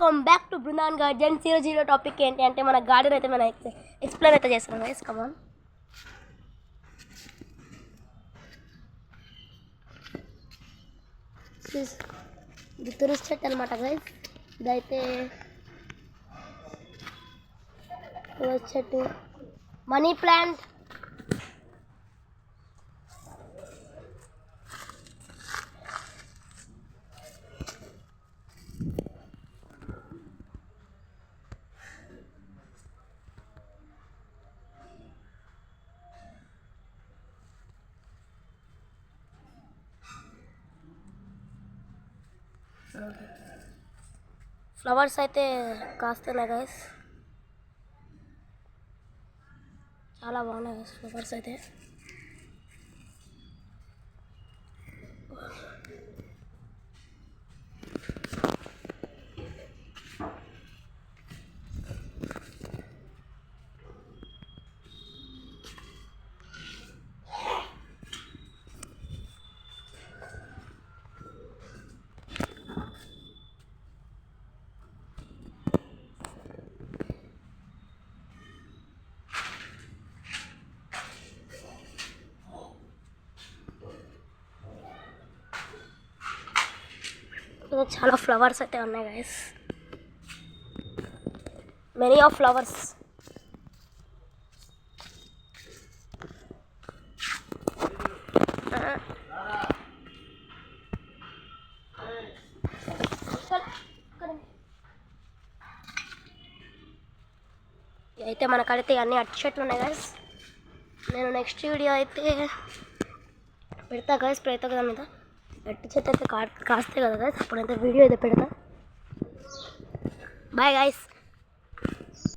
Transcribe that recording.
Welcome back to Brindavan garden 00 topic ఏంటి అంటే మన గార్డెన్ అయితే మన ఎక్స్ప్లెయిన్ అయితే చేస్తున్నాం గైస్. కమాన్, ఇది తులసి చెట్టు అనమాట గైస్. ఇదైతే తులసి చెట్టు, మనీ ప్లాంట్, ఫ్లవర్స్ అయితే కాస్తున్నాయి గైస్. చాలా బాగున్నాయి గైస్ ఫ్లవర్స్ అయితే. చాలా ఫ్లవర్స్ అయితే ఉన్నాయి గైస్, మెనీ ఆఫ్ ఫ్లవర్స్. అయితే మనకైతే అన్ని అట్టి చెట్లు ఉన్నాయి గైస్. నేను నెక్స్ట్ వీడియో అయితే పెడతా గైస్, పెడతా కదా మీద అట్టి చెట్టు అయితే కాస్తే కదా గైస్, అప్పుడైతే వీడియో అయితే పెడతా. Bye guys.